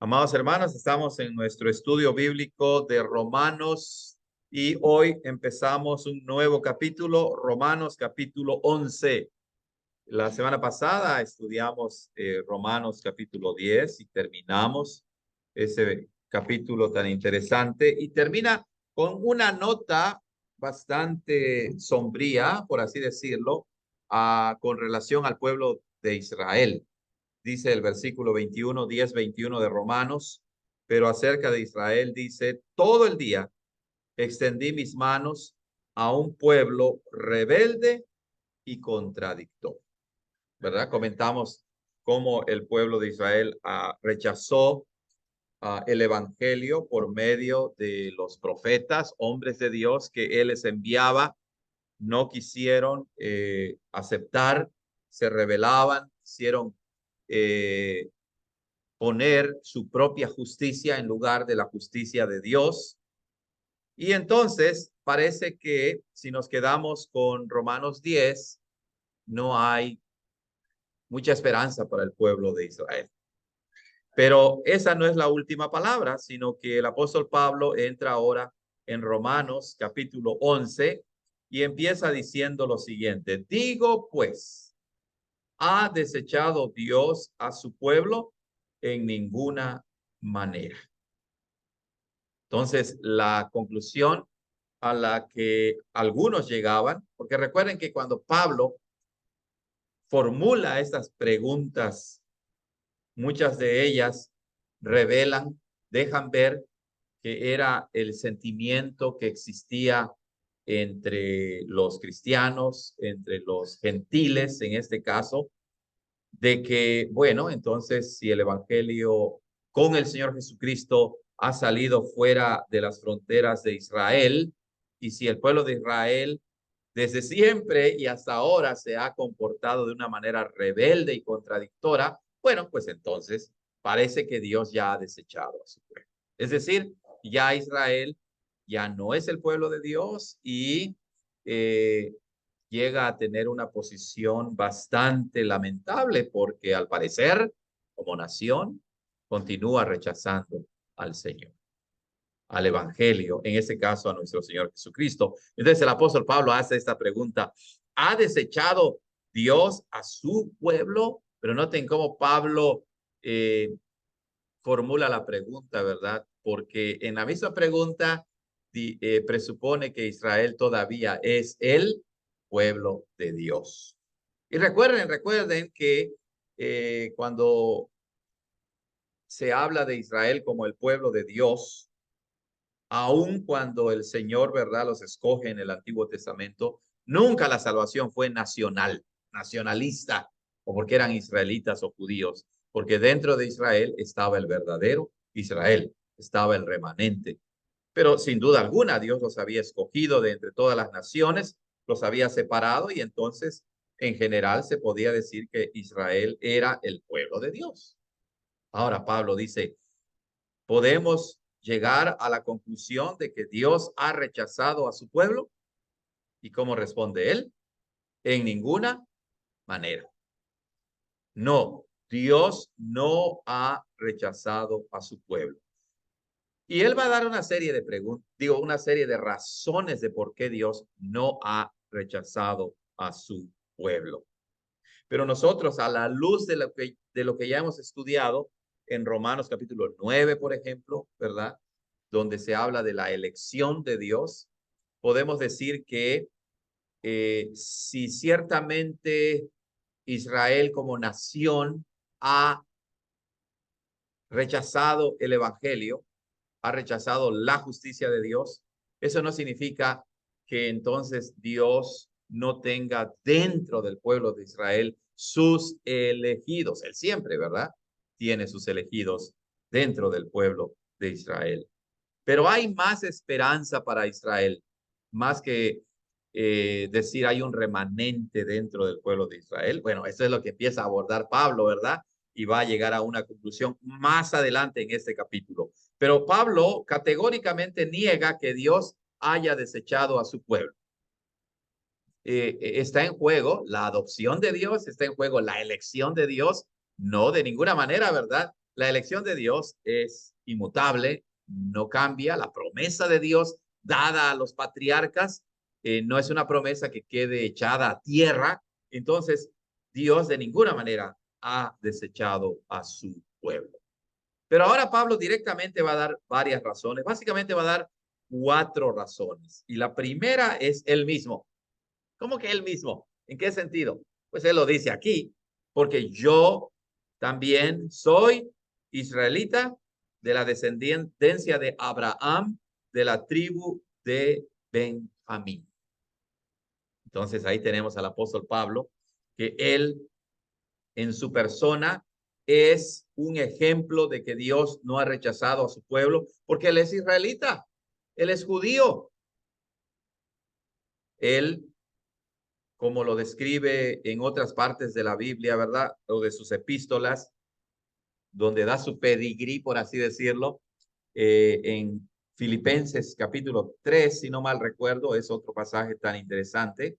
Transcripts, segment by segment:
Amados hermanos, estamos en nuestro estudio bíblico de Romanos y hoy empezamos un nuevo capítulo, Romanos capítulo 11. La semana pasada estudiamos Romanos capítulo 10 y terminamos ese capítulo tan interesante y termina con una nota bastante sombría, por así decirlo, con relación al pueblo de Israel. Dice el versículo 21, 10, 21 de Romanos, pero acerca de Israel dice, todo el día extendí mis manos a un pueblo rebelde y contradictor. ¿Verdad? Comentamos cómo el pueblo de Israel rechazó el evangelio por medio de los profetas, hombres de Dios que él les enviaba, no quisieron aceptar, se rebelaban, quisieron eh, poner su propia justicia en lugar de la justicia de Dios. Y entonces parece que si nos quedamos con Romanos 10, no hay mucha esperanza para el pueblo de Israel. Pero esa no es la última palabra, sino que el apóstol Pablo entra ahora en Romanos capítulo 11 y empieza diciendo lo siguiente: digo pues, ¿ha desechado Dios a su pueblo? En ninguna manera. Entonces, la conclusión a la que algunos llegaban, porque recuerden que cuando Pablo formula estas preguntas, muchas de ellas revelan, dejan ver que era el sentimiento que existía entre los cristianos, entre los gentiles en este caso, de que, bueno, entonces si el evangelio con el Señor Jesucristo ha salido fuera de las fronteras de Israel, y si el pueblo de Israel desde siempre y hasta ahora se ha comportado de una manera rebelde y contradictora, bueno, pues entonces parece que Dios ya ha desechado a su pueblo. Es decir, ya Israel ya no es el pueblo de Dios y llega a tener una posición bastante lamentable porque al parecer, como nación, continúa rechazando al Señor, al Evangelio, en este caso a nuestro Señor Jesucristo. Entonces el apóstol Pablo hace esta pregunta: ¿ha desechado Dios a su pueblo? Pero noten cómo Pablo formula la pregunta, ¿verdad? Porque en la misma pregunta presupone que Israel todavía es el pueblo de Dios. Y recuerden que cuando se habla de Israel como el pueblo de Dios, aun cuando el Señor, ¿verdad?, los escoge en el Antiguo Testamento, nunca la salvación fue nacional, nacionalista, o porque eran israelitas o judíos, porque dentro de Israel estaba el verdadero Israel, estaba el remanente. Pero sin duda alguna, Dios los había escogido de entre todas las naciones, los había separado y entonces, en general, se podía decir que Israel era el pueblo de Dios. Ahora Pablo dice, ¿podemos llegar a la conclusión de que Dios ha rechazado a su pueblo? ¿Y cómo responde él? En ninguna manera. No, Dios no ha rechazado a su pueblo. Y él va a dar una serie de preguntas, digo, una serie de razones de por qué Dios no ha rechazado a su pueblo. Pero nosotros, a la luz de lo que ya hemos estudiado en Romanos capítulo 9, por ejemplo, ¿verdad?, donde se habla de la elección de Dios, podemos decir que si ciertamente Israel como nación ha rechazado el evangelio, ha rechazado la justicia de Dios, eso no significa que entonces Dios no tenga dentro del pueblo de Israel sus elegidos. Él siempre, ¿verdad?, tiene sus elegidos dentro del pueblo de Israel. Pero hay más esperanza para Israel, más que decir hay un remanente dentro del pueblo de Israel. Bueno, eso es lo que empieza a abordar Pablo, ¿verdad? Y va a llegar a una conclusión más adelante en este capítulo. Pero Pablo categóricamente niega que Dios haya desechado a su pueblo. Está en juego la adopción de Dios, está en juego la elección de Dios, no de ninguna manera, ¿verdad? la elección de Dios es inmutable, no cambia. La promesa de Dios dada a los patriarcas no es una promesa que quede echada a tierra. Entonces, Dios de ninguna manera ha desechado a su pueblo. Pero ahora Pablo directamente va a dar varias razones. Básicamente va a dar 4 razones. Y la primera es él mismo. ¿Cómo que él mismo? ¿En qué sentido? Pues él lo dice aquí, porque yo también soy israelita de la descendencia de Abraham, de la tribu de Benjamín. Entonces ahí tenemos al apóstol Pablo, que él en su persona es un ejemplo de que Dios no ha rechazado a su pueblo, porque él es israelita, él es judío. Él, como lo describe en otras partes de la Biblia, ¿verdad? O de sus epístolas, donde da su pedigrí, por así decirlo, en Filipenses capítulo 3, si no mal recuerdo, es otro pasaje tan interesante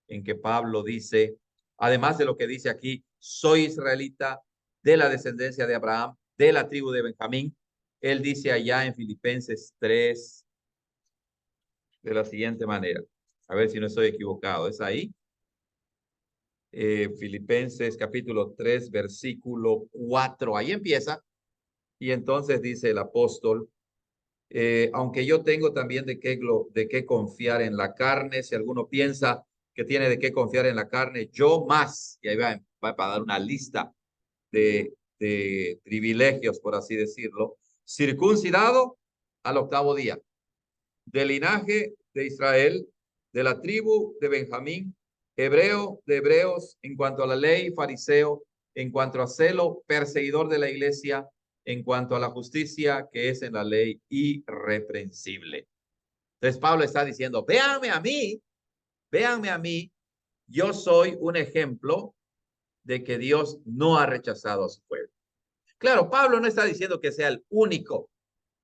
en que Pablo dice, además de lo que dice aquí, soy israelita de la descendencia de Abraham, de la tribu de Benjamín. Él dice allá en Filipenses 3 de la siguiente manera. A ver si no estoy equivocado. ¿Es ahí? Filipenses capítulo 3, versículo 4. Ahí empieza. Y entonces dice el apóstol, aunque yo tengo también de qué confiar en la carne, si alguno piensa que tiene de qué confiar en la carne, yo más, y ahí va para dar una lista de privilegios, por así decirlo, circuncidado al 8º día, del linaje de Israel, de la tribu de Benjamín, hebreo de hebreos, en cuanto a la ley, fariseo, en cuanto a celo, perseguidor de la iglesia, en cuanto a la justicia que es en la ley, irreprensible. Entonces Pablo está diciendo, véanme a mí, yo soy un ejemplo de que Dios no ha rechazado a su pueblo. Claro, Pablo no está diciendo que sea el único,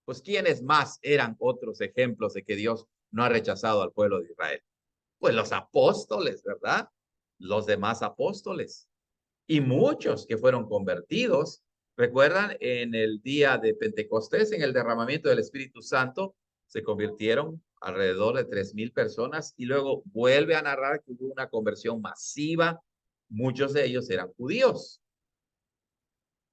pues ¿quiénes más eran otros ejemplos de que Dios no ha rechazado al pueblo de Israel? Pues los apóstoles, ¿verdad? Los demás apóstoles y muchos que fueron convertidos. ¿Recuerdan? En el día de Pentecostés, en el derramamiento del Espíritu Santo, se convirtieron alrededor de 3,000 personas y luego vuelve a narrar que hubo una conversión masiva. Muchos de ellos eran judíos.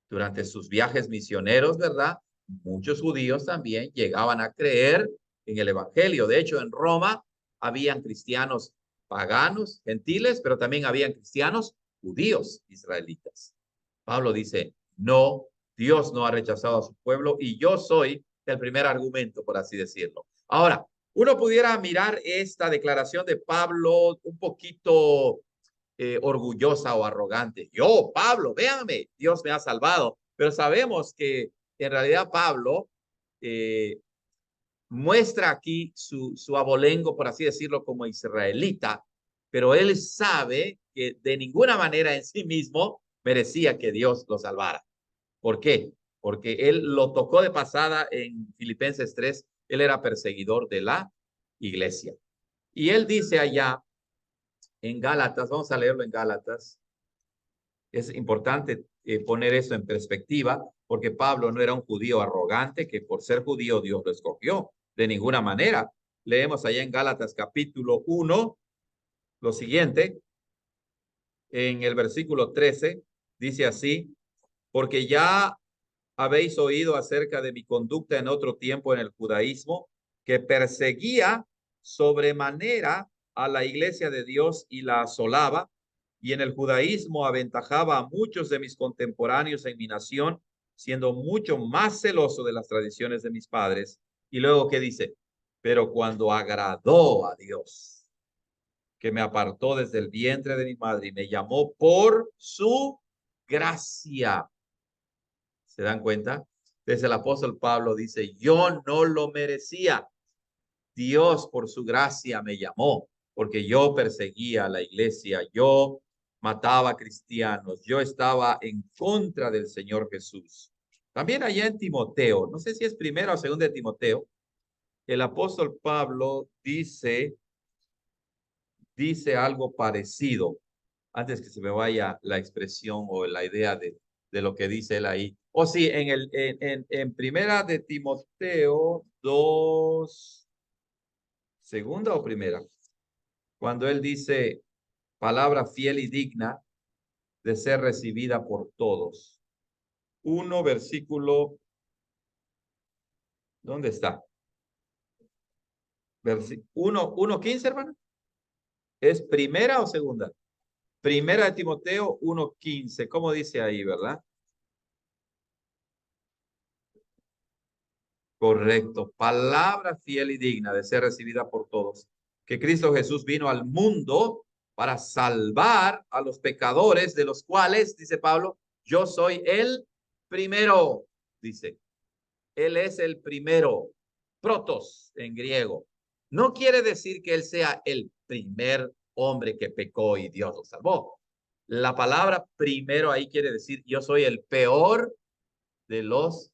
Durante sus viajes misioneros, ¿verdad? Muchos judíos también llegaban a creer en el Evangelio. De hecho, en Roma habían cristianos paganos, gentiles, pero también habían cristianos judíos israelitas. Pablo dice, no, Dios no ha rechazado a su pueblo y yo soy el primer argumento, por así decirlo. Ahora, uno pudiera mirar esta declaración de Pablo un poquito orgullosa o arrogante. Yo, Pablo, véanme, Dios me ha salvado. Pero sabemos que en realidad Pablo muestra aquí su abolengo, por así decirlo, como israelita, pero él sabe que de ninguna manera en sí mismo merecía que Dios lo salvara. ¿Por qué? Porque él lo tocó de pasada en Filipenses 3, él era perseguidor de la iglesia. Y él dice allá en Gálatas, vamos a leerlo en Gálatas, es importante poner eso en perspectiva, porque Pablo no era un judío arrogante que por ser judío Dios lo escogió de ninguna manera. Leemos allá en Gálatas capítulo 1 lo siguiente, en el versículo 13, dice así, porque ya habéis oído acerca de mi conducta en otro tiempo en el judaísmo, que perseguía sobremanera a la iglesia de Dios y la asolaba, y en el judaísmo aventajaba a muchos de mis contemporáneos en mi nación, siendo mucho más celoso de las tradiciones de mis padres. Y luego, ¿qué dice? Pero cuando agradó a Dios, que me apartó desde el vientre de mi madre y me llamó por su gracia. ¿Se dan cuenta? Desde el apóstol Pablo dice, yo no lo merecía. Dios por su gracia me llamó, porque yo perseguía a la iglesia, yo mataba cristianos, yo estaba en contra del Señor Jesús. También allá en Timoteo, no sé si es primero o segundo de Timoteo, el apóstol Pablo dice algo parecido, antes que se me vaya la expresión o la idea de lo que dice él ahí. O sí, en primera de Timoteo 2, segunda o primera, cuando él dice palabra fiel y digna de ser recibida por todos. 1 versículo, ¿dónde está? 1:15, hermano. ¿Es primera o segunda? Primera de Timoteo 1:15. ¿Cómo dice ahí, verdad? Correcto. Palabra fiel y digna de ser recibida por todos. Que Cristo Jesús vino al mundo para salvar a los pecadores, de los cuales, dice Pablo, yo soy el primero, dice. Él es el primero, protos en griego. No quiere decir que él sea el primer hombre que pecó y Dios lo salvó. La palabra primero ahí quiere decir yo soy el peor de los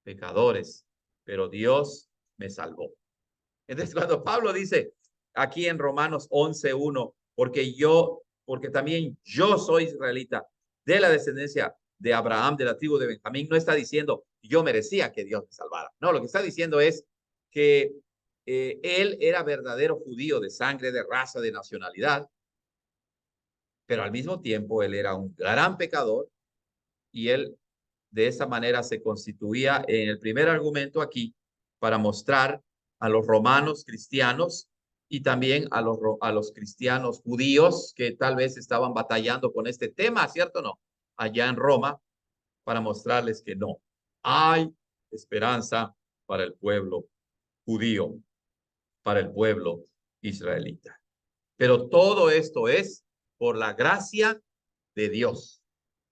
pecadores, pero Dios me salvó. Entonces, cuando Pablo dice aquí en Romanos 11:1, porque también yo soy israelita de la descendencia de Abraham, de la tribu de Benjamín, no está diciendo yo merecía que Dios me salvara. No, lo que está diciendo es que él era verdadero judío de sangre, de raza, de nacionalidad, pero al mismo tiempo él era un gran pecador y él de esa manera se constituía en el primer argumento aquí para mostrar a los romanos cristianos y también a los cristianos judíos que tal vez estaban batallando con este tema, ¿cierto o no? Allá en Roma, para mostrarles que no, hay esperanza para el pueblo judío, para el pueblo israelita. Pero todo esto es por la gracia de Dios.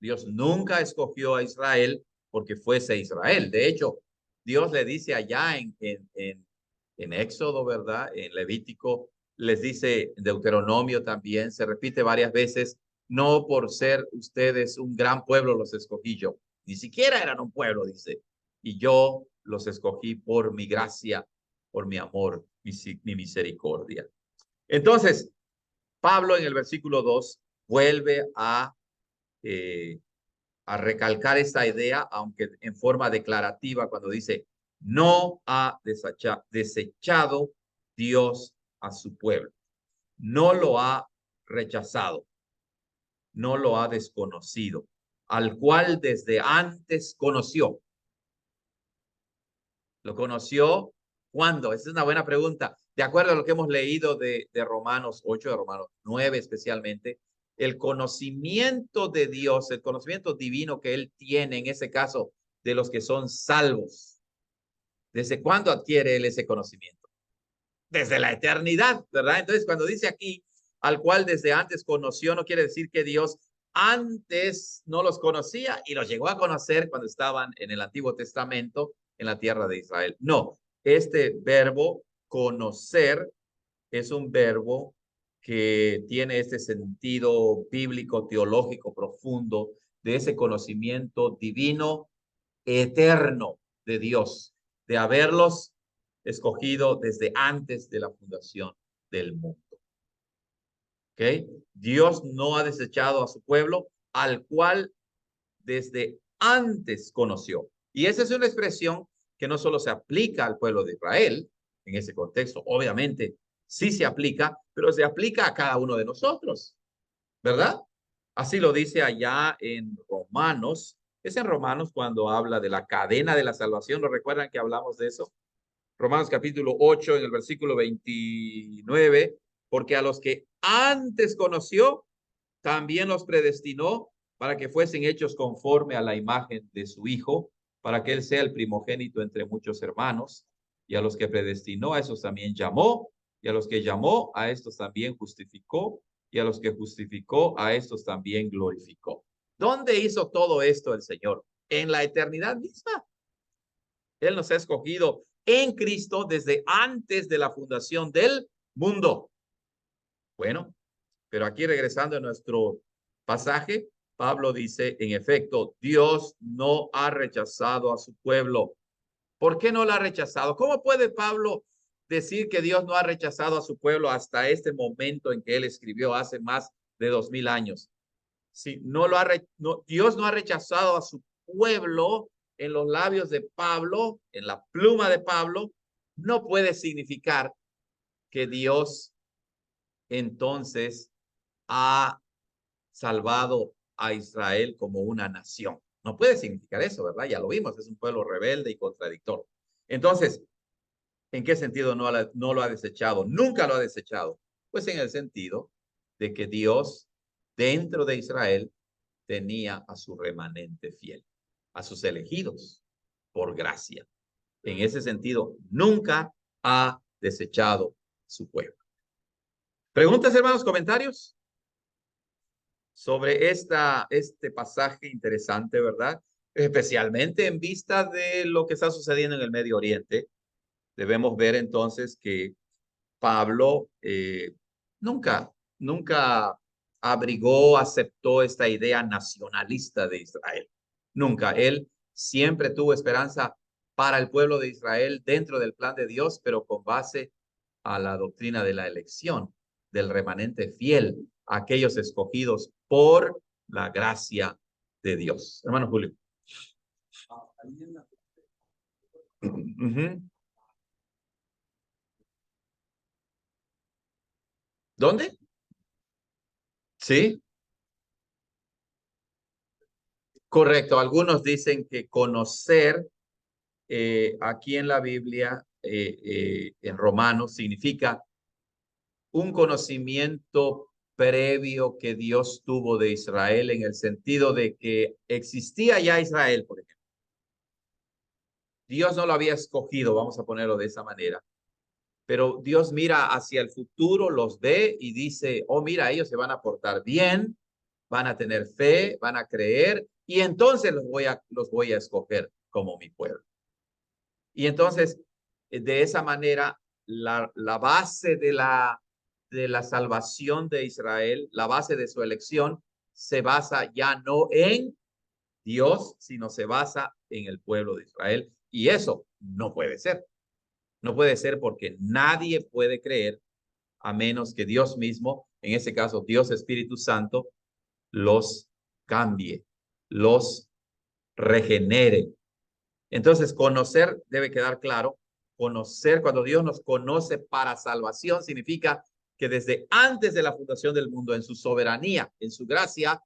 Dios nunca escogió a Israel porque fuese Israel. De hecho, Dios le dice allá en Éxodo, ¿verdad? En Levítico, les dice Deuteronomio también, se repite varias veces, no por ser ustedes un gran pueblo los escogí yo, ni siquiera eran un pueblo, dice, y yo los escogí por mi gracia, por mi amor, mi misericordia. Entonces, Pablo en el versículo 2 vuelve eh, a recalcar esta idea, aunque en forma declarativa, cuando dice, no ha desechado Dios a su pueblo, no lo ha rechazado, no lo ha desconocido, al cual desde antes conoció. ¿Lo conoció cuándo? Esa es una buena pregunta. De acuerdo a lo que hemos leído de Romanos 8, de Romanos 9 especialmente, el conocimiento de Dios, el conocimiento divino que Él tiene, en ese caso, de los que son salvos. ¿Desde cuándo adquiere Él ese conocimiento? Desde la eternidad, ¿verdad? Entonces, cuando dice aquí, al cual desde antes conoció, no quiere decir que Dios antes no los conocía y los llegó a conocer cuando estaban en el Antiguo Testamento en la tierra de Israel. No, este verbo conocer es un verbo que tiene este sentido bíblico, teológico profundo de ese conocimiento divino eterno de Dios, de haberlos escogido desde antes de la fundación del mundo. ¿Ok? Dios no ha desechado a su pueblo, al cual desde antes conoció. Y esa es una expresión que no solo se aplica al pueblo de Israel, en ese contexto, obviamente sí se aplica, pero se aplica a cada uno de nosotros, ¿verdad? Así lo dice allá en Romanos. Es en Romanos cuando habla de la cadena de la salvación. ¿No recuerdan que hablamos de eso? Romanos capítulo 8, en el versículo 29, porque a los que antes conoció, también los predestinó para que fuesen hechos conforme a la imagen de su Hijo, para que Él sea el primogénito entre muchos hermanos. Y a los que predestinó, a esos también llamó, y a los que llamó, a estos también justificó, y a los que justificó, a estos también glorificó. ¿Dónde hizo todo esto el Señor? En la eternidad misma. Él nos ha escogido en Cristo desde antes de la fundación del mundo. Bueno, pero aquí regresando a nuestro pasaje, Pablo dice, en efecto, Dios no ha rechazado a su pueblo. ¿Por qué no lo ha rechazado? ¿Cómo puede Pablo decir que Dios no ha rechazado a su pueblo hasta este momento en que él escribió hace más de 2000 años? Sí, Dios no ha rechazado a su pueblo en los labios de Pablo, en la pluma de Pablo, no puede significar que Dios entonces ha salvado a Israel como una nación. No puede significar eso, ¿verdad? Ya lo vimos, es un pueblo rebelde y contradictor. Entonces, ¿en qué sentido no lo ha desechado? Nunca lo ha desechado. Pues en el sentido de que Dios dentro de Israel tenía a su remanente fiel, a sus elegidos por gracia. En ese sentido, nunca ha desechado su pueblo. ¿Preguntas, hermanos, comentarios sobre este pasaje interesante, verdad? Especialmente en vista de lo que está sucediendo en el Medio Oriente, debemos ver entonces que Pablo nunca abrigó, aceptó esta idea nacionalista de Israel. Nunca. Él siempre tuvo esperanza para el pueblo de Israel dentro del plan de Dios, pero con base a la doctrina de la elección, del remanente fiel, aquellos escogidos por la gracia de Dios. Hermano Julio. Uh-huh. ¿Dónde? Sí, correcto. Algunos dicen que conocer aquí en la Biblia, en Romanos, significa un conocimiento previo que Dios tuvo de Israel en el sentido de que existía ya Israel, por ejemplo. Dios no lo había escogido, vamos a ponerlo de esa manera, pero Dios mira hacia el futuro, los ve y dice, oh, mira, ellos se van a portar bien, van a tener fe, van a creer, y entonces los voy a escoger como mi pueblo. Y entonces, de esa manera, la base de la salvación de Israel, la base de su elección, se basa ya no en Dios, sino se basa en el pueblo de Israel. Y eso no puede ser. No puede ser porque nadie puede creer a menos que Dios mismo, en ese caso Dios Espíritu Santo, los cambie, los regenere. Entonces, conocer debe quedar claro. Conocer, cuando Dios nos conoce para salvación, significa que desde antes de la fundación del mundo, en su soberanía, en su gracia,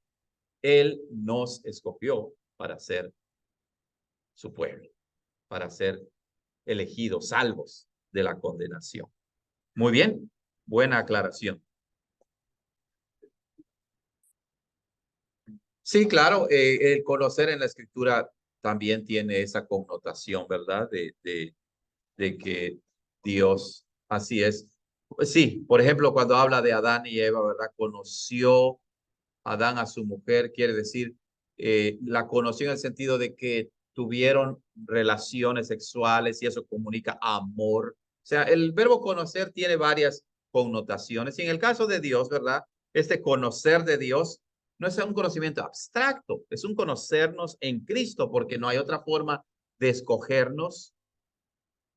Él nos escogió para ser su pueblo, para ser elegidos, salvos de la condenación. Muy bien, buena aclaración. Sí, claro, el conocer en la escritura también tiene esa connotación, ¿verdad? De que Dios, así es. Pues sí, por ejemplo, cuando habla de Adán y Eva, ¿verdad? Conoció Adán a su mujer, quiere decir, la conoció en el sentido de que tuvieron relaciones sexuales y eso comunica amor. O sea, el verbo conocer tiene varias connotaciones y en el caso de Dios, ¿verdad? Este conocer de Dios no es un conocimiento abstracto, es un conocernos en Cristo, porque no hay otra forma de escogernos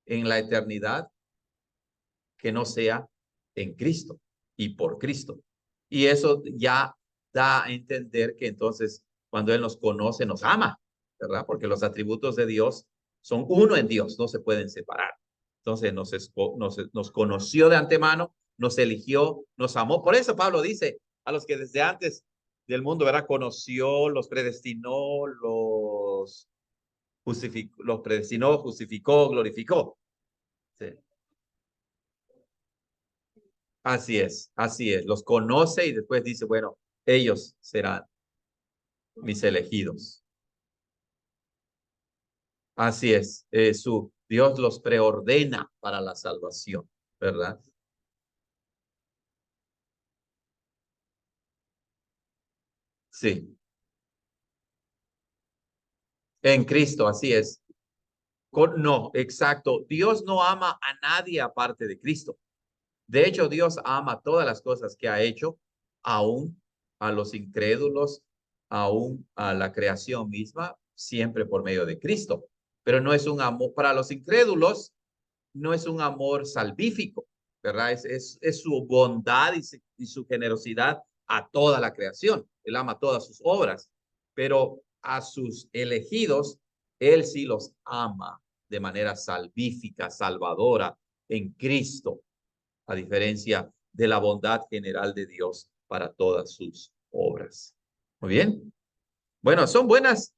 en la eternidad que no sea en Cristo y por Cristo. Y eso ya da a entender que entonces cuando Él nos conoce, nos ama, ¿verdad? Porque los atributos de Dios son uno en Dios, no se pueden separar. Entonces nos conoció de antemano, nos eligió, nos amó. Por eso Pablo dice a los que desde antes del mundo, ¿verdad? Conoció, los predestinó, los predestinó, justificó, glorificó. Sí. Así es. Los conoce y después dice, bueno, ellos serán mis elegidos. Así es. Dios los preordena para la salvación, ¿verdad? Sí, en Cristo, así es. No, exacto. Dios no ama a nadie aparte de Cristo. De hecho, Dios ama todas las cosas que ha hecho, aún a los incrédulos, aún a la creación misma, siempre por medio de Cristo. Pero no es un amor, para los incrédulos, no es un amor salvífico, ¿verdad? Es su bondad y su generosidad a toda la creación. Él ama todas sus obras, pero a sus elegidos, Él sí los ama de manera salvífica, salvadora en Cristo, a diferencia de la bondad general de Dios para todas sus obras. Muy bien. Bueno, son buenas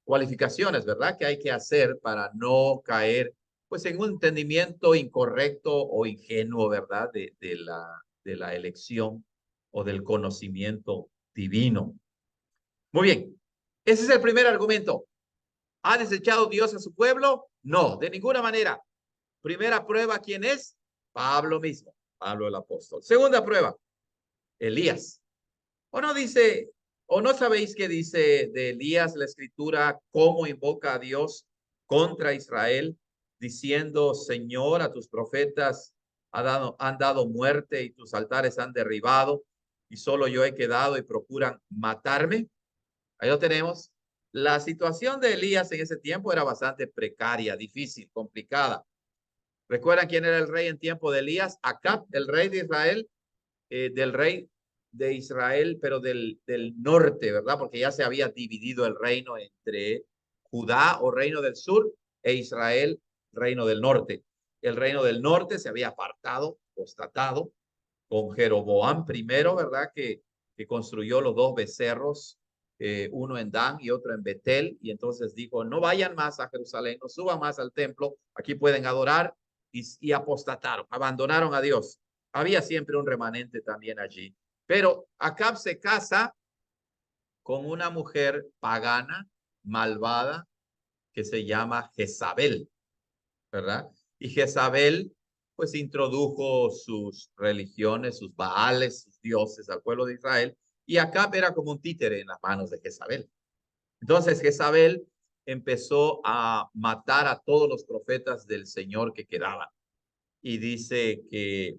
cualificaciones, ¿verdad? Que hay que hacer para no caer pues en un entendimiento incorrecto o ingenuo, ¿verdad? De la elección o del conocimiento divino. Muy bien. Ese es el primer argumento. ¿Ha desechado Dios a su pueblo? No, de ninguna manera. Primera prueba, ¿quién es? Pablo mismo, Pablo el apóstol. Segunda prueba, Elías. ¿O no dice, o no sabéis que dice de Elías la escritura cómo invoca a Dios contra Israel, diciendo, Señor, a tus profetas han dado muerte y tus altares han derribado y solo yo he quedado y procuran matarme? Ahí lo tenemos. La situación de Elías en ese tiempo era bastante precaria, difícil, complicada. ¿Recuerdan quién era el rey en tiempo de Elías? Acab, el rey de Israel, del rey de Israel, pero del norte, ¿verdad? Porque ya se había dividido el reino entre Judá o reino del sur e Israel, reino del norte. El reino del norte se había apartado, apostatado, con Jeroboam primero, ¿verdad? Que construyó los dos becerros, uno en Dan y otro en Betel, y entonces dijo, no vayan más a Jerusalén, no suban más al templo, aquí pueden adorar, y apostataron, abandonaron a Dios. Había siempre un remanente también allí. Pero Acab se casa con una mujer pagana, malvada, que se llama Jezabel, ¿verdad? Y Jezabel, pues introdujo sus religiones, sus baales, sus dioses al pueblo de Israel, y Acab era como un títere en las manos de Jezabel. Entonces Jezabel empezó a matar a todos los profetas del Señor que quedaban. Y dice que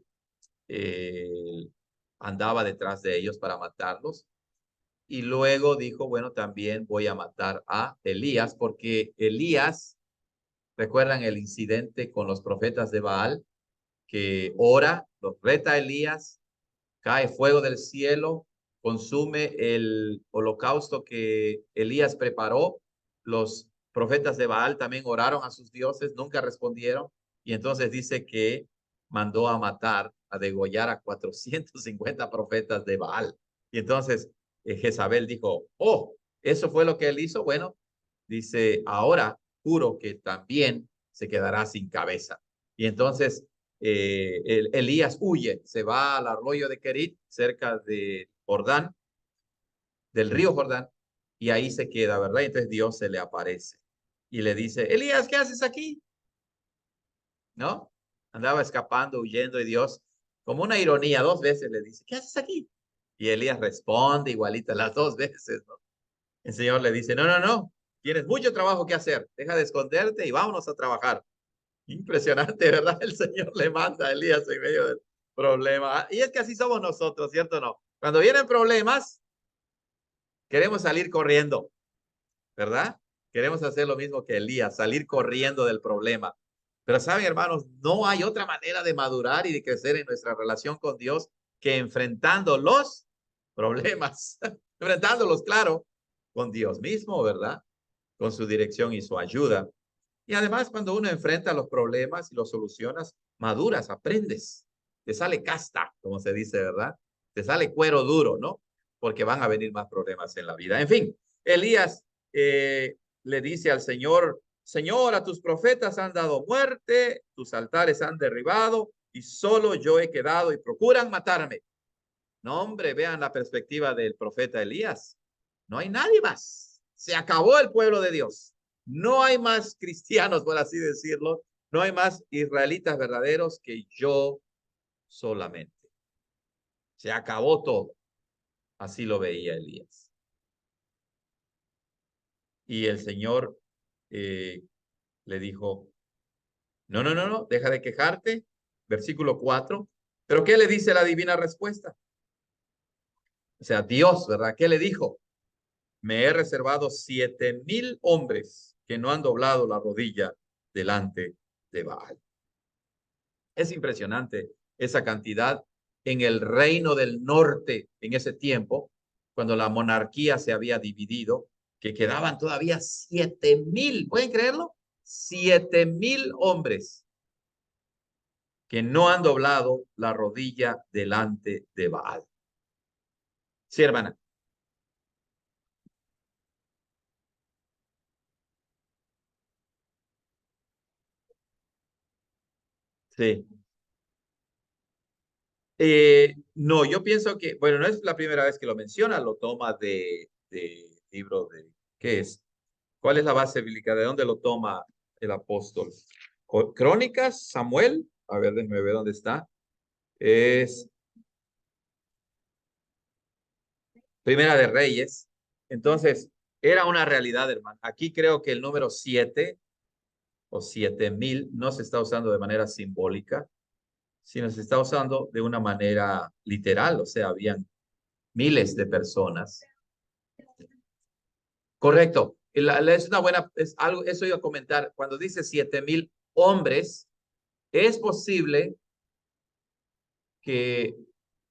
eh, andaba detrás de ellos para matarlos. Y luego dijo, bueno, también voy a matar a Elías, porque Elías, recuerdan el incidente con los profetas de Baal, que ora, los reta a Elías, cae fuego del cielo, consume el holocausto que Elías preparó. Los profetas de Baal también oraron a sus dioses, nunca respondieron. Y entonces dice que mandó a matar, a degollar a 450 profetas de Baal. Y entonces Jezabel dijo, oh, ¿eso fue lo que él hizo? Bueno, dice, ahora juro que también se quedará sin cabeza. Y entonces Elías huye, se va al arroyo de Kerit, cerca de Jordán, del río Jordán, y ahí se queda, ¿verdad? Y entonces Dios se le aparece y le dice, Elías, ¿qué haces aquí? ¿No? Andaba escapando, huyendo, y Dios, como una ironía, dos veces le dice, ¿qué haces aquí? Y Elías responde igualita las dos veces, ¿no? El Señor le dice, no, no, no, tienes mucho trabajo que hacer, deja de esconderte y vámonos a trabajar. Impresionante, ¿verdad? El Señor le manda a Elías en medio del problema. Y es que así somos nosotros, ¿cierto o no? Cuando vienen problemas, queremos salir corriendo, ¿verdad? Queremos hacer lo mismo que Elías, salir corriendo del problema. Pero saben, hermanos, no hay otra manera de madurar y de crecer en nuestra relación con Dios que enfrentando los problemas, enfrentándolos, claro, con Dios mismo, ¿verdad? Con su dirección y su ayuda. Y además, cuando uno enfrenta los problemas y los solucionas, maduras, aprendes. Te sale casta, como se dice, ¿verdad? Te sale cuero duro, ¿no? Porque van a venir más problemas en la vida. En fin, Elías le dice al Señor, Señor, a tus profetas han dado muerte, tus altares han derribado y solo yo he quedado y procuran matarme. No, hombre, vean la perspectiva del profeta Elías. No hay nadie más. Se acabó el pueblo de Dios. No hay más cristianos, por así decirlo. No hay más israelitas verdaderos que yo solamente. Se acabó todo. Así lo veía Elías. Y el Señor eh, le dijo, no, no, no, no, deja de quejarte. Versículo 4. Pero ¿qué le dice la divina respuesta? O sea, Dios, ¿verdad? ¿Qué le dijo? Me he reservado 7,000 hombres que no han doblado la rodilla delante de Baal. Es impresionante esa cantidad en el reino del norte en ese tiempo. cuando la monarquía se había dividido, que quedaban todavía 7,000, ¿pueden creerlo? 7,000 hombres que no han doblado la rodilla delante de Baal. Sí, hermana. Sí. No, yo pienso que, bueno, no es la primera vez que lo menciona, lo toma de libro de, ¿qué es? ¿Cuál es la base bíblica? ¿De dónde lo toma el apóstol? Crónicas, Samuel, a ver, déjeme ver dónde está. Es Primera de Reyes. Entonces, era una realidad, hermano. Aquí creo que el número 7 o 7,000 no se está usando de manera simbólica, sino se está usando de una manera literal, o sea, habían miles de personas. Correcto. Es una buena, es algo, eso iba a comentar. Cuando dice 7,000 hombres, es posible que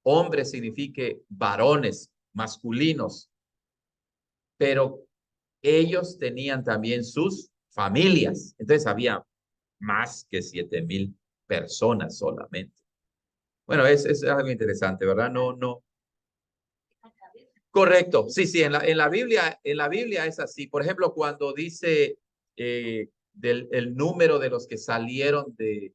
hombre signifique varones, masculinos, pero ellos tenían también sus familias. Entonces había más que 7,000 personas solamente. Bueno, es algo interesante, ¿verdad? No, no. Correcto. Sí, sí, en la Biblia es así. Por ejemplo, cuando dice del el número de los que salieron de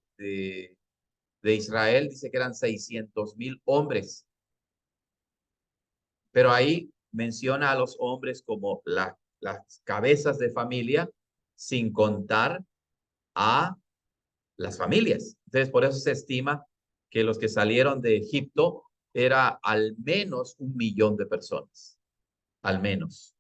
Israel, dice que eran 600,000 hombres, pero ahí menciona a los hombres como las cabezas de familia, sin contar a las familias. Entonces, por eso se estima que los que salieron de Egipto era al menos 1,000,000 de personas, al menos.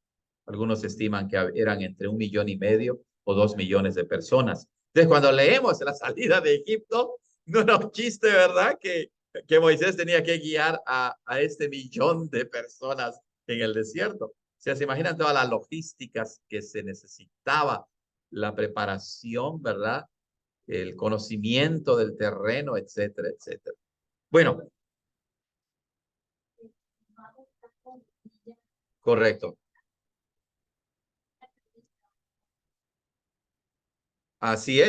Algunos estiman que eran entre 1,500,000 o 2,000,000 de personas. Entonces, cuando leemos la salida de Egipto, no era chiste, ¿verdad? Que Moisés tenía que guiar a este millón de personas en el desierto. O sea, se imaginan todas las logísticas que se necesitaba, la preparación, ¿verdad? El conocimiento del terreno, etcétera, etcétera. Bueno, correcto. Así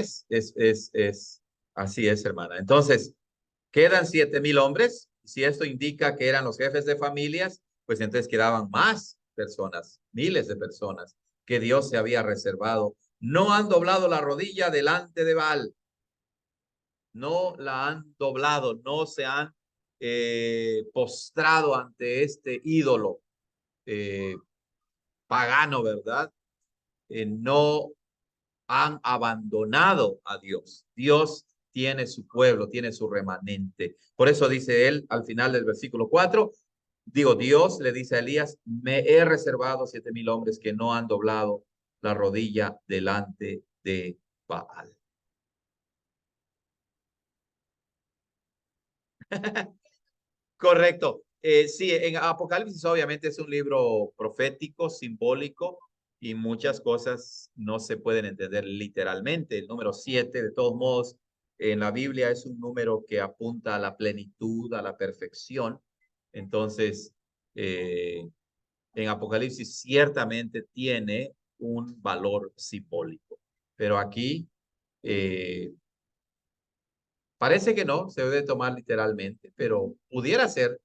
así es, hermana. Entonces, quedan 7,000 hombres. Si esto indica que eran los jefes de familias, pues entonces quedaban más personas, miles de personas que Dios se había reservado. No han doblado la rodilla delante de Baal, no la han doblado, no se han postrado ante este ídolo eh, pagano, ¿verdad? No han abandonado a Dios. Dios tiene su pueblo, tiene su remanente. Por eso dice él al final del versículo 4, digo, Dios le dice a Elías, me he reservado 7,000 hombres que no han doblado la rodilla delante de Baal. Correcto. Sí, en Apocalipsis obviamente es un libro profético, simbólico, y muchas cosas no se pueden entender literalmente. El número 7, de todos modos, en la Biblia es un número que apunta a la plenitud, a la perfección. Entonces, eh, en Apocalipsis ciertamente tiene un valor simbólico. Pero aquí parece que no, se debe tomar literalmente, pero pudiera ser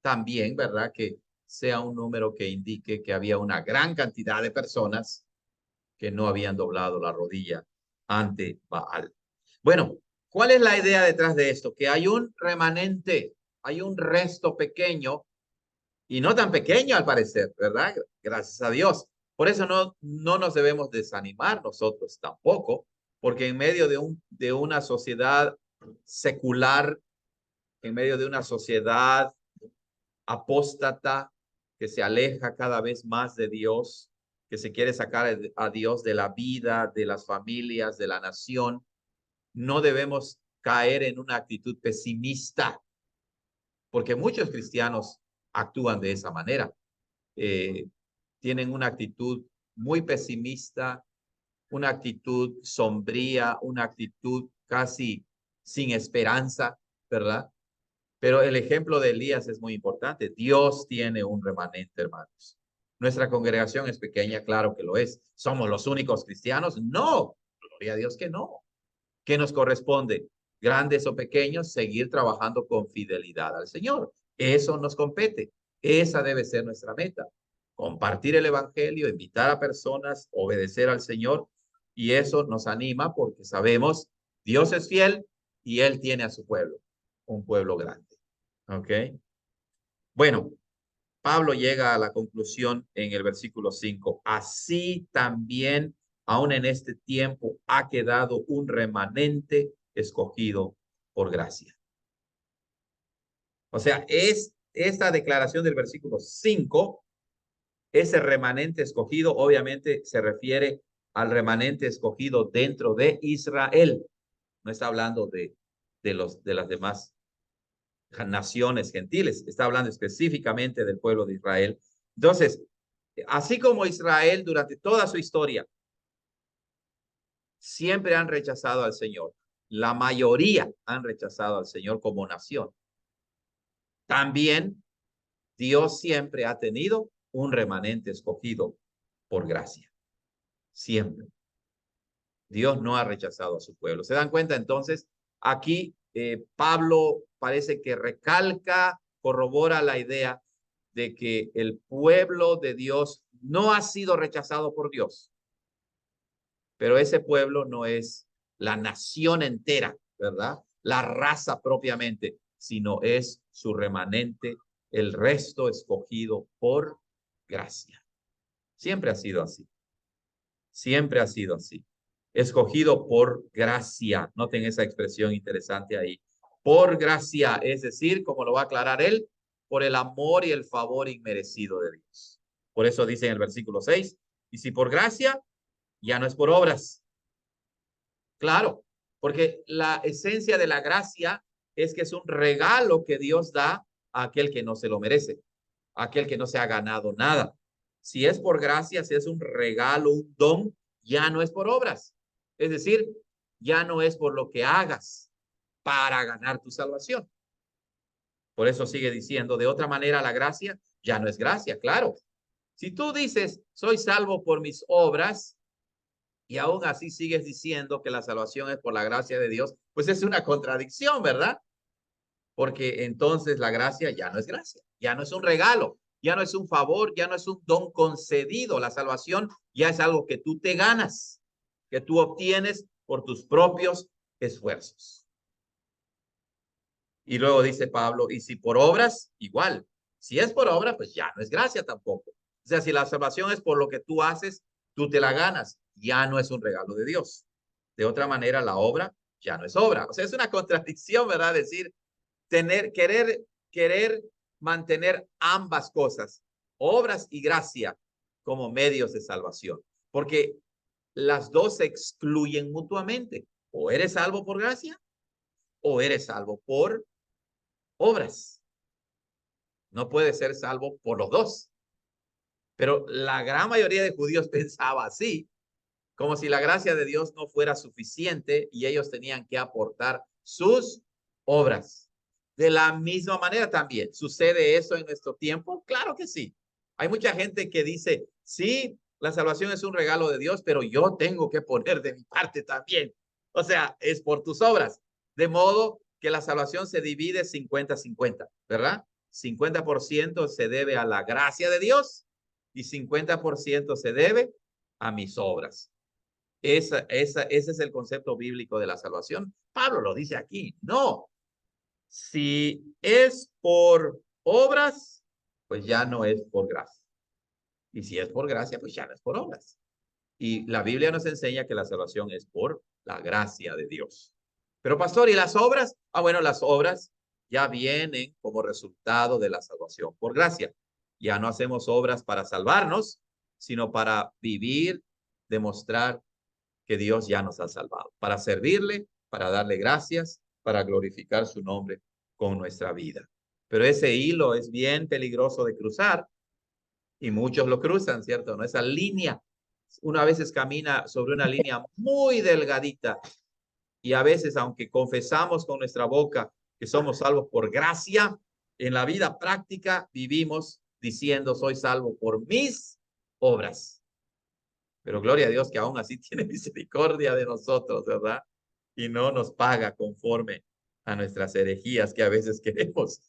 también, ¿verdad? Que sea un número que indique que había una gran cantidad de personas que no habían doblado la rodilla ante Baal. Bueno, ¿cuál es la idea detrás de esto? Que hay un remanente, hay un resto pequeño y no tan pequeño al parecer, ¿verdad? Gracias a Dios. Por eso no nos debemos desanimar nosotros tampoco, porque en medio de una sociedad secular, en medio de una sociedad apóstata que se aleja cada vez más de Dios, que se quiere sacar a Dios de la vida, de las familias, de la nación, no debemos caer en una actitud pesimista, porque muchos cristianos actúan de esa manera. Eh, Tienen una actitud muy pesimista, una actitud sombría, una actitud casi sin esperanza, ¿verdad? Pero el ejemplo de Elías es muy importante. Dios tiene un remanente, hermanos. Nuestra congregación es pequeña, claro que lo es. ¿Somos los únicos cristianos? No, gloria a Dios que no. ¿Qué nos corresponde? Grandes o pequeños, seguir trabajando con fidelidad al Señor. Eso nos compete. Esa debe ser nuestra meta. Compartir el evangelio, invitar a personas, obedecer al Señor. Y eso nos anima porque sabemos Dios es fiel y Él tiene a su pueblo, un pueblo grande. ¿Ok? Bueno, Pablo llega a la conclusión en el versículo 5. Así también, aún en este tiempo, ha quedado un remanente escogido por gracia. O sea, es esta declaración del versículo 5, ese remanente escogido, obviamente se refiere al remanente escogido dentro de Israel. No está hablando de las demás naciones gentiles, está hablando específicamente del pueblo de Israel. Entonces, así como Israel durante toda su historia siempre han rechazado al Señor, la mayoría han rechazado al Señor como nación. También Dios siempre ha tenido un remanente escogido por gracia. Siempre. Dios no ha rechazado a su pueblo. ¿Se dan cuenta? Entonces, aquí Pablo parece que recalca, corrobora la idea de que el pueblo de Dios no ha sido rechazado por Dios, pero ese pueblo no es la nación entera, ¿verdad? La raza propiamente, sino es su remanente, el resto escogido por gracia. Siempre ha sido así. Siempre ha sido así. Escogido por gracia. Noten esa expresión interesante ahí. Por gracia, es decir, como lo va a aclarar él, por el amor y el favor inmerecido de Dios. Por eso dice en el versículo 6, y si por gracia, ya no es por obras. Claro, porque la esencia de la gracia es que es un regalo que Dios da a aquel que no se lo merece, a aquel que no se ha ganado nada. Si es por gracia, si es un regalo, un don, ya no es por obras. Es decir, ya no es por lo que hagas para ganar tu salvación. Por eso sigue diciendo, de otra manera la gracia ya no es gracia, claro. Si tú dices, soy salvo por mis obras, y aún así sigues diciendo que la salvación es por la gracia de Dios, pues es una contradicción, ¿verdad? Porque entonces la gracia ya no es gracia, ya no es un regalo, ya no es un favor, ya no es un don concedido. La salvación ya es algo que tú te ganas, que tú obtienes por tus propios esfuerzos. Y luego dice Pablo, y si por obras, igual. Si es por obra, pues ya no es gracia tampoco. O sea, si la salvación es por lo que tú haces, tú te la ganas, ya no es un regalo de Dios. De otra manera, la obra ya no es obra. O sea, es una contradicción, ¿verdad? Decir, querer mantener ambas cosas, obras y gracia, como medios de salvación. Porque las dos se excluyen mutuamente. O eres salvo por gracia o eres salvo por obras. No puede ser salvo por los dos. Pero la gran mayoría de judíos pensaba así, como si la gracia de Dios no fuera suficiente y ellos tenían que aportar sus obras. De la misma manera también, ¿sucede eso en nuestro tiempo? Claro que sí. Hay mucha gente que dice, sí, la salvación es un regalo de Dios, pero yo tengo que poner de mi parte también. O sea, es por tus obras. De modo que la salvación se divide 50-50, ¿verdad? 50% se debe a la gracia de Dios y 50% se debe a mis obras. Ese es el concepto bíblico de la salvación. Pablo lo dice aquí. No, si es por obras, pues ya no es por gracia. Y si es por gracia, pues ya no es por obras. Y la Biblia nos enseña que la salvación es por la gracia de Dios. Pero pastor, ¿y las obras? Ah, bueno, las obras ya vienen como resultado de la salvación por gracia. Ya no hacemos obras para salvarnos, sino para vivir, demostrar que Dios ya nos ha salvado, para servirle, para darle gracias, para glorificar su nombre con nuestra vida. Pero ese hilo es bien peligroso de cruzar y muchos lo cruzan, ¿cierto? ¿No? Esa línea, una veces camina sobre una línea muy delgadita y a veces, aunque confesamos con nuestra boca que somos salvos por gracia, en la vida práctica vivimos diciendo soy salvo por mis obras. Pero gloria a Dios que aún así tiene misericordia de nosotros, ¿verdad? Y no nos paga conforme a nuestras herejías que a veces queremos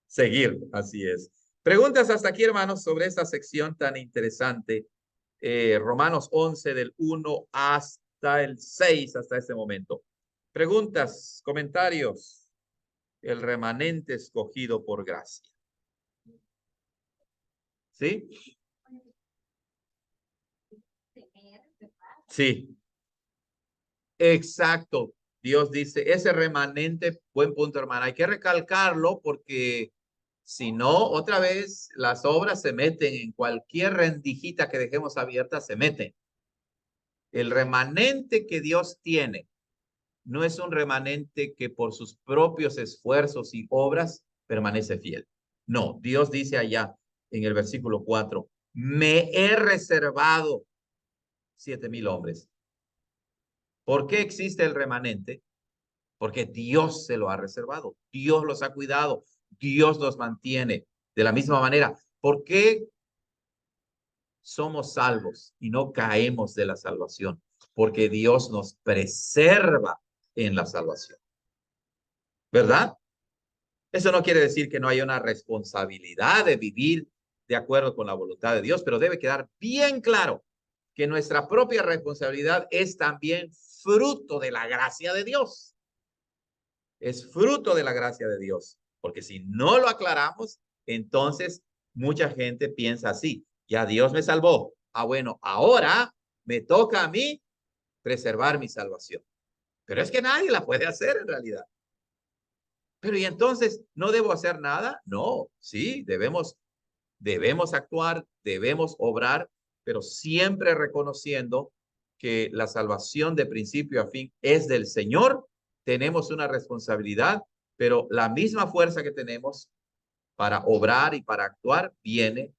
seguir. Así es. Preguntas hasta aquí, hermanos, sobre esta sección tan interesante. Romanos 11 del 1 hasta el 6, hasta este momento. Preguntas, comentarios. El remanente escogido por gracia. ¿Sí? Sí, exacto. Dios dice, ese remanente, buen punto, hermana, hay que recalcarlo porque si no, otra vez las obras se meten en cualquier rendijita que dejemos abierta, se meten. El remanente que Dios tiene no es un remanente que por sus propios esfuerzos y obras permanece fiel. No, Dios dice allá en el versículo 4, me he reservado 7,000 hombres. ¿Por qué existe el remanente? Porque Dios se lo ha reservado, Dios los ha cuidado, Dios los mantiene de la misma manera. ¿Por qué somos salvos y no caemos de la salvación? Porque Dios nos preserva en la salvación, ¿verdad? Eso no quiere decir que no haya una responsabilidad de vivir de acuerdo con la voluntad de Dios, pero debe quedar bien claro que nuestra propia responsabilidad es también fruto de la gracia de Dios. Es fruto de la gracia de Dios, porque si no lo aclaramos, entonces mucha gente piensa así, ya Dios me salvó. Ah, bueno, ahora me toca a mí preservar mi salvación. Pero es que nadie la puede hacer en realidad. Pero y entonces, ¿no debo hacer nada? No, sí, debemos actuar, debemos obrar, pero siempre reconociendo que la salvación de principio a fin es del Señor. Tenemos una responsabilidad, pero la misma fuerza que tenemos para obrar y para actuar viene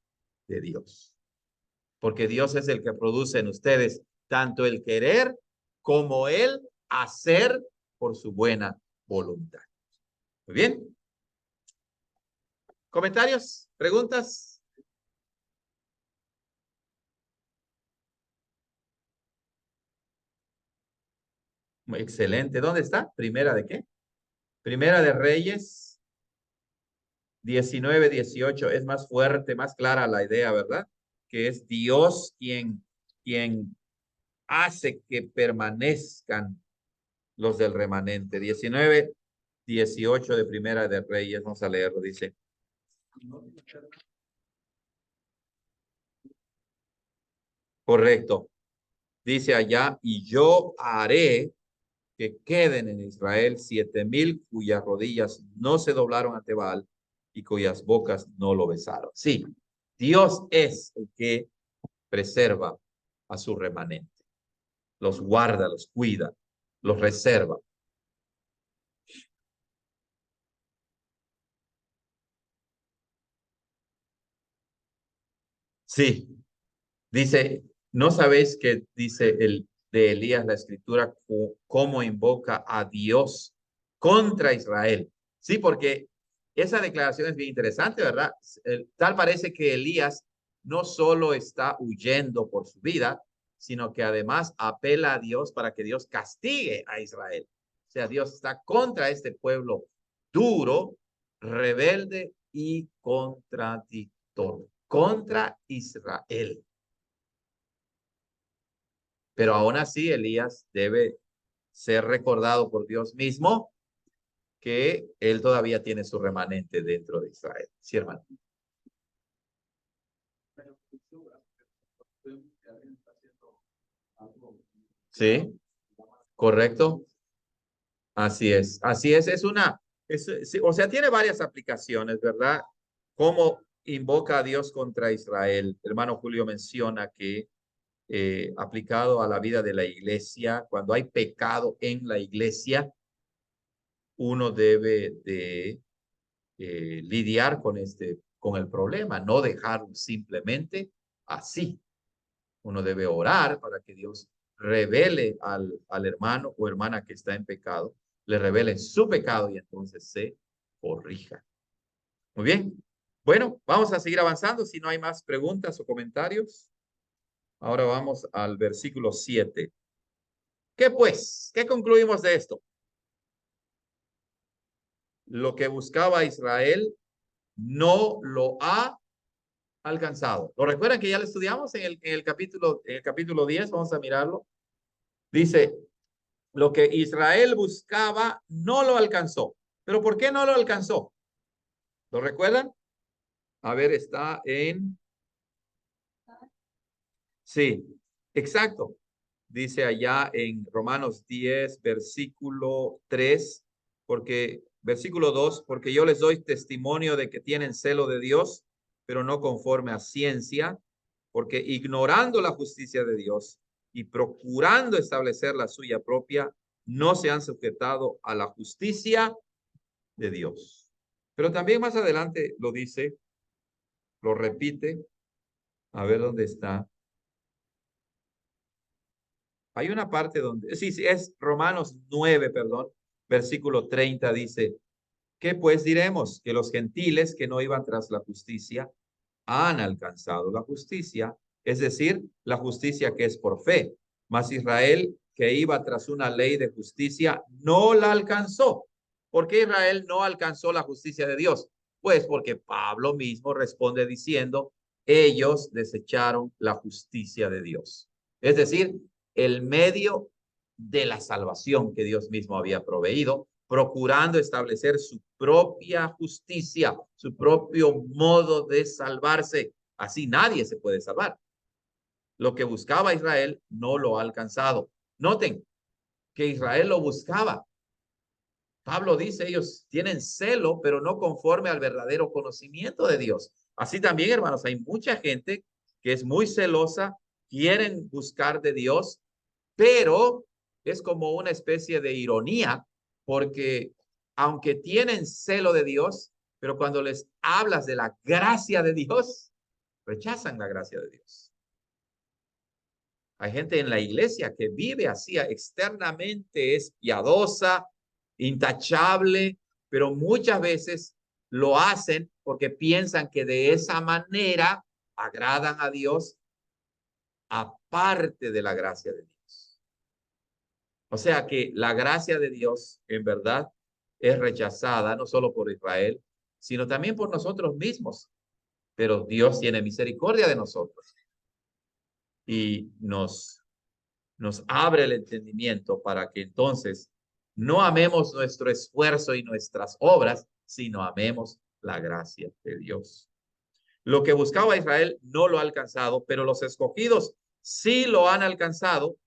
de Dios. Porque Dios es el que produce en ustedes tanto el querer como el hacer por su buena voluntad. Muy bien. ¿Comentarios? ¿Preguntas? Excelente. ¿Dónde está? ¿Primera de qué? Primera de Reyes 19-18. Es más fuerte, más clara la idea, ¿verdad? Que es Dios quien hace que permanezcan los del remanente. 19-18 de Primera de Reyes. Vamos a leerlo. Dice. Correcto. Dice allá, y yo haré que queden en Israel 7,000 cuyas rodillas no se doblaron ante Baal y cuyas bocas no lo besaron. Sí, Dios es el que preserva a su remanente, los guarda, los cuida, los reserva. Sí, dice, ¿no sabéis que dice el de Elías la escritura cómo invoca a Dios contra Israel? Sí, porque esa declaración es bien interesante, ¿verdad? Tal parece que Elías no solo está huyendo por su vida, sino que además apela a Dios para que Dios castigue a Israel. O sea, Dios está contra este pueblo duro, rebelde y contradictorio, contra Israel. Pero aún así, Elías debe ser recordado por Dios mismo que él todavía tiene su remanente dentro de Israel. Sí, hermano. Sí, correcto. Así es. Así es sí, o sea, tiene varias aplicaciones, ¿verdad? Cómo invoca a Dios contra Israel. El hermano Julio menciona que aplicado a la vida de la iglesia, cuando hay pecado en la iglesia, uno debe de lidiar con el problema, no dejarlo simplemente así. Uno debe orar para que Dios revele al hermano o hermana que está en pecado le revelen su pecado y entonces se corrija. Muy bien. Bueno, vamos a seguir avanzando si no hay más preguntas o comentarios. Ahora vamos al versículo 7. ¿Qué pues? ¿Qué concluimos de esto? Lo que buscaba Israel no lo ha alcanzado. ¿Lo recuerdan que ya lo estudiamos en el capítulo 10? Vamos a mirarlo. Dice, lo que Israel buscaba no lo alcanzó. ¿Pero por qué no lo alcanzó? ¿Lo recuerdan? A ver, está en... Sí, exacto. Dice allá en Romanos 10, versículo 3, versículo 2, porque yo les doy testimonio de que tienen celo de Dios, pero no conforme a ciencia, porque ignorando la justicia de Dios y procurando establecer la suya propia, no se han sujetado a la justicia de Dios. Pero también más adelante lo dice, lo repite, a ver dónde está. Hay una parte donde, sí, sí, es Romanos 9, perdón, versículo 30 dice, ¿qué pues diremos? Que los gentiles que no iban tras la justicia han alcanzado la justicia, es decir, la justicia que es por fe. Mas Israel, que iba tras una ley de justicia, no la alcanzó. ¿Por qué Israel no alcanzó la justicia de Dios? Pues porque Pablo mismo responde diciendo, ellos desecharon la justicia de Dios. Es decir, el medio de la salvación que Dios mismo había proveído, procurando establecer su propia justicia, su propio modo de salvarse. Así nadie se puede salvar. Lo que buscaba Israel no lo ha alcanzado. Noten que Israel lo buscaba. Pablo dice, ellos tienen celo, pero no conforme al verdadero conocimiento de Dios. Así también, hermanos, hay mucha gente que es muy celosa, quieren buscar de Dios, pero es como una especie de ironía, porque aunque tienen celo de Dios, pero cuando les hablas de la gracia de Dios, rechazan la gracia de Dios. Hay gente en la iglesia que vive así externamente, es piadosa, intachable, pero muchas veces lo hacen porque piensan que de esa manera agradan a Dios aparte de la gracia de Dios. O sea que la gracia de Dios en verdad es rechazada no solo por Israel, sino también por nosotros mismos. Pero Dios tiene misericordia de nosotros y nos abre el entendimiento para que entonces no amemos nuestro esfuerzo y nuestras obras, sino amemos la gracia de Dios. Lo que buscaba Israel no lo ha alcanzado, pero los escogidos sí lo han alcanzado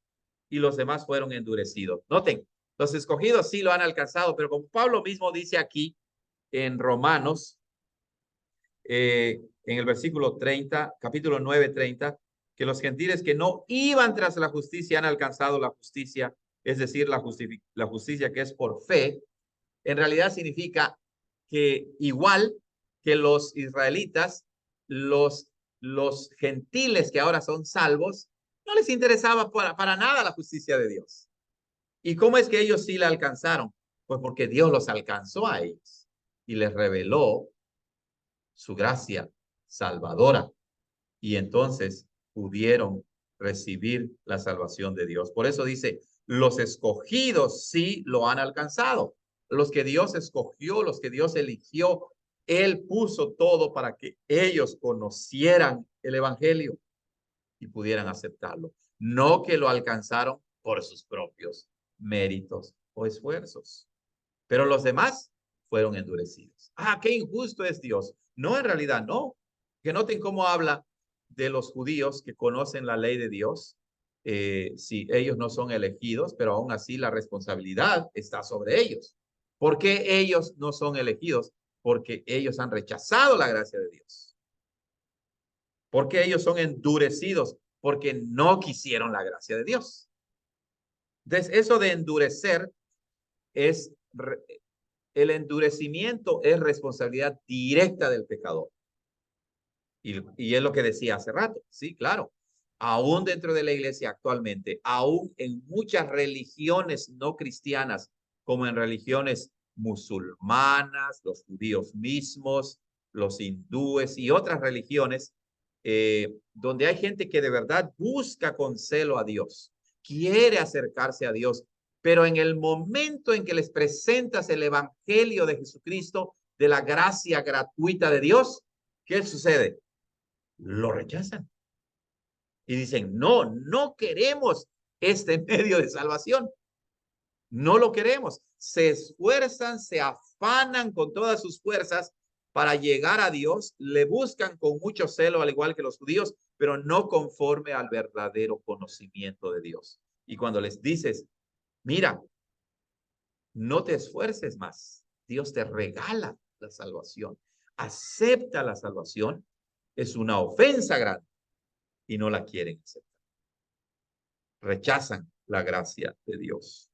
y los demás fueron endurecidos. Noten, los escogidos sí lo han alcanzado, pero como Pablo mismo dice aquí en Romanos, en el versículo 30, capítulo 9, 30, que los gentiles que no iban tras la justicia han alcanzado la justicia, es decir, la justicia que es por fe, en realidad significa que igual que los israelitas, los gentiles que ahora son salvos, no les interesaba para nada la justicia de Dios. ¿Y cómo es que ellos sí la alcanzaron? Pues porque Dios los alcanzó a ellos y les reveló su gracia salvadora y entonces pudieron recibir la salvación de Dios. Por eso dice, los escogidos sí lo han alcanzado. Los que Dios escogió, los que Dios eligió, Él puso todo para que ellos conocieran el Evangelio y pudieran aceptarlo. No que lo alcanzaron por sus propios méritos o esfuerzos. Pero los demás fueron endurecidos. Ah, qué injusto es Dios. No, en realidad no. Que noten cómo habla de los judíos que conocen la ley de Dios. Si ellos no son elegidos, pero aún así la responsabilidad está sobre ellos. ¿Por qué ellos no son elegidos? Porque ellos han rechazado la gracia de Dios. ¿Por qué ellos son endurecidos? Porque no quisieron la gracia de Dios. Entonces, eso de endurecer es el endurecimiento es responsabilidad directa del pecador. Y es lo que decía hace rato. Sí, claro. Aún dentro de la iglesia actualmente, aún en muchas religiones no cristianas, como en religiones musulmanas, los judíos mismos, los hindúes y otras religiones, donde hay gente que de verdad busca con celo a Dios, quiere acercarse a Dios, pero en el momento en que les presentas el evangelio de Jesucristo, de la gracia gratuita de Dios, ¿qué sucede? Lo rechazan y dicen, no, no queremos este medio de salvación. No lo queremos. Se esfuerzan, se afanan con todas sus fuerzas para llegar a Dios, le buscan con mucho celo, al igual que los judíos, pero no conforme al verdadero conocimiento de Dios. Y cuando les dices, mira, no te esfuerces más, Dios te regala la salvación, acepta la salvación, es una ofensa grande y no la quieren aceptar. Rechazan la gracia de Dios.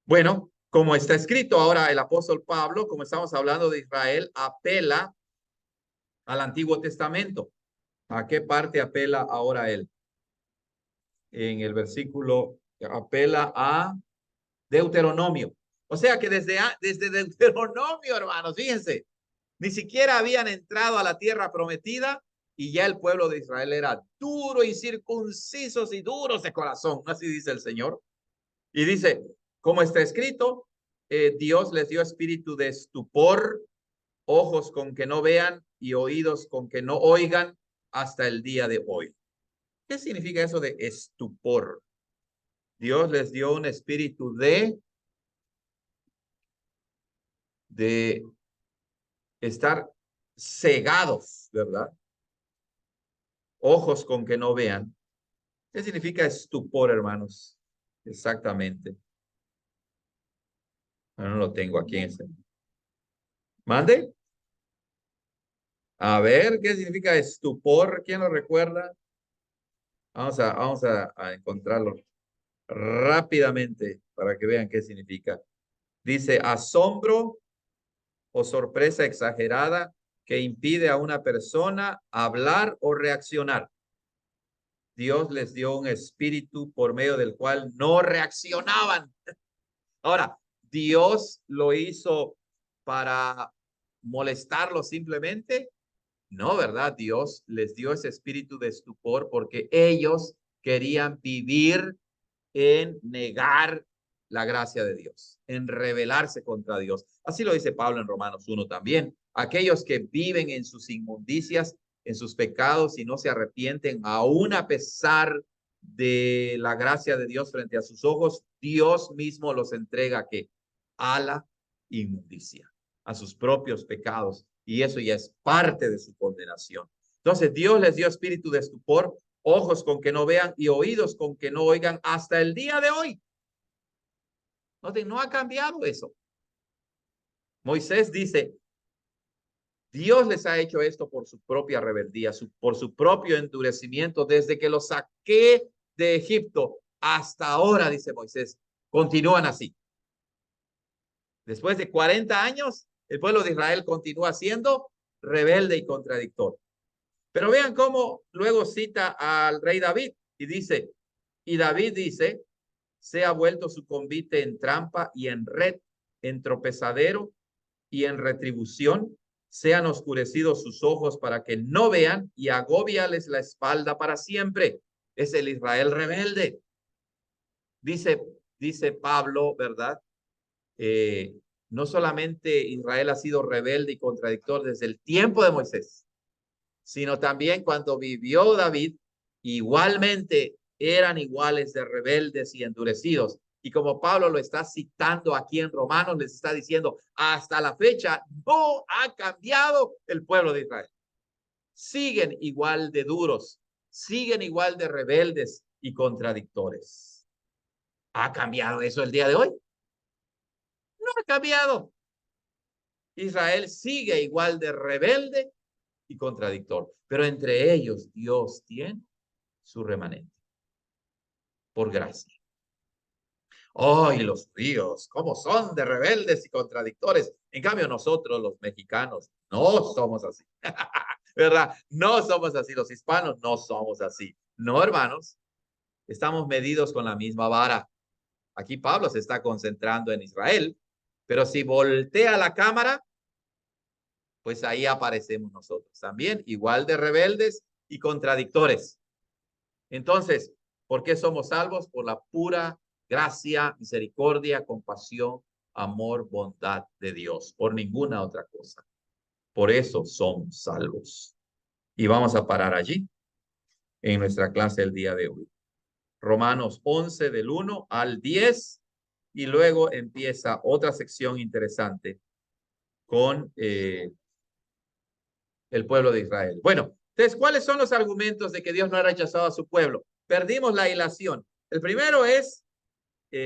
Bueno, como está escrito ahora el apóstol Pablo, como estamos hablando de Israel, apela al Antiguo Testamento. ¿A qué parte apela ahora él? En el versículo apela a Deuteronomio. O sea que desde Deuteronomio, hermanos, fíjense, ni siquiera habían entrado a la tierra prometida y ya el pueblo de Israel era duro, incircuncisos y duros de corazón. Así dice el Señor. Y dice, como está escrito, Dios les dio espíritu de estupor, ojos con que no vean y oídos con que no oigan hasta el día de hoy. ¿Qué significa eso de estupor? Dios les dio un espíritu de estar cegados, ¿verdad? Ojos con que no vean. ¿Qué significa estupor, hermanos? Exactamente. No lo tengo aquí en ese. ¿Mande? A ver, ¿qué significa estupor? ¿Quién lo recuerda? Vamos a encontrarlo rápidamente para que vean qué significa. Dice asombro o sorpresa exagerada que impide a una persona hablar o reaccionar. Dios les dio un espíritu por medio del cual no reaccionaban. Ahora, Dios lo hizo para molestarlo simplemente. No, ¿verdad? Dios les dio ese espíritu de estupor porque ellos querían vivir en negar la gracia de Dios, en rebelarse contra Dios. Así lo dice Pablo en Romanos 1 también. Aquellos que viven en sus inmundicias, en sus pecados y no se arrepienten, aún a pesar de la gracia de Dios frente a sus ojos, Dios mismo los entrega que a la inmundicia, a sus propios pecados, y eso ya es parte de su condenación. Entonces Dios les dio espíritu de estupor, ojos con que no vean y oídos con que no oigan hasta el día de hoy. No ha cambiado eso. Moisés dice, Dios les ha hecho esto por su propia rebeldía, por su propio endurecimiento, desde que los saqué de Egipto hasta ahora, dice Moisés, continúan así. Después de 40 años, el pueblo de Israel continúa siendo rebelde y contradictor. Pero vean cómo luego cita al rey David y dice, y David dice, se ha vuelto su convite en trampa y en red, en tropezadero y en retribución, sean oscurecidos sus ojos para que no vean y agobiales la espalda para siempre. Es el Israel rebelde. Dice Pablo, ¿verdad? No solamente Israel ha sido rebelde y contradictor desde el tiempo de Moisés, sino también cuando vivió David, igualmente eran iguales de rebeldes y endurecidos. Y como Pablo lo está citando aquí en Romanos, les está diciendo, hasta la fecha no ha cambiado el pueblo de Israel. Siguen igual de duros, siguen igual de rebeldes y contradictores. ¿Ha cambiado eso el día de hoy? No ha cambiado. Israel sigue igual de rebelde y contradictor, pero entre ellos Dios tiene su remanente por gracia. ¡Ay, los judíos! ¿Cómo son de rebeldes y contradictores? En cambio, nosotros, los mexicanos, no somos así. ¿Verdad? No somos así. Los hispanos no somos así. No, hermanos. Estamos medidos con la misma vara. Aquí Pablo se está concentrando en Israel, pero si voltea la cámara, pues ahí aparecemos nosotros también, igual de rebeldes y contradictores. Entonces, ¿por qué somos salvos? Por la pura gracia, misericordia, compasión, amor, bondad de Dios, por ninguna otra cosa. Por eso somos salvos. Y vamos a parar allí en nuestra clase el día de hoy. Romanos 11 del 1 al 10 y luego empieza otra sección interesante con el pueblo de Israel. Bueno, entonces, ¿cuáles son los argumentos de que Dios no ha rechazado a su pueblo? Perdimos la ilación. El primero es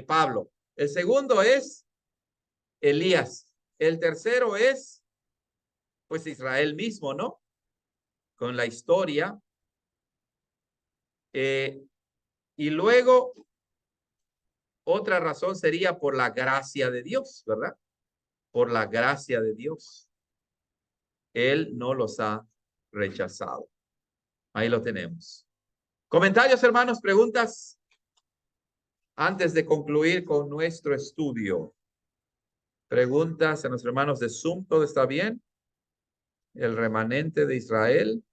Pablo. El segundo es Elías. El tercero es, pues, Israel mismo, ¿no? Con la historia. Y luego, otra razón sería por la gracia de Dios, ¿verdad? Por la gracia de Dios. Él no los ha rechazado. Ahí lo tenemos. Comentarios, hermanos, preguntas antes de concluir con nuestro estudio. Preguntas a nuestros hermanos de Zoom, ¿todo está bien? El remanente de Israel.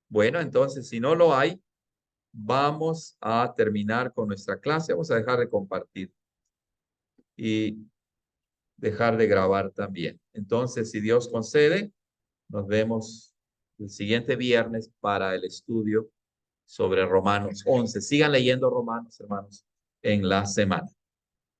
Bueno, entonces, si no lo hay, vamos a terminar con nuestra clase. Vamos a dejar de compartir y dejar de grabar también. Entonces, si Dios concede, nos vemos el siguiente viernes para el estudio sobre Romanos 11. Sigan leyendo Romanos, hermanos, en la semana.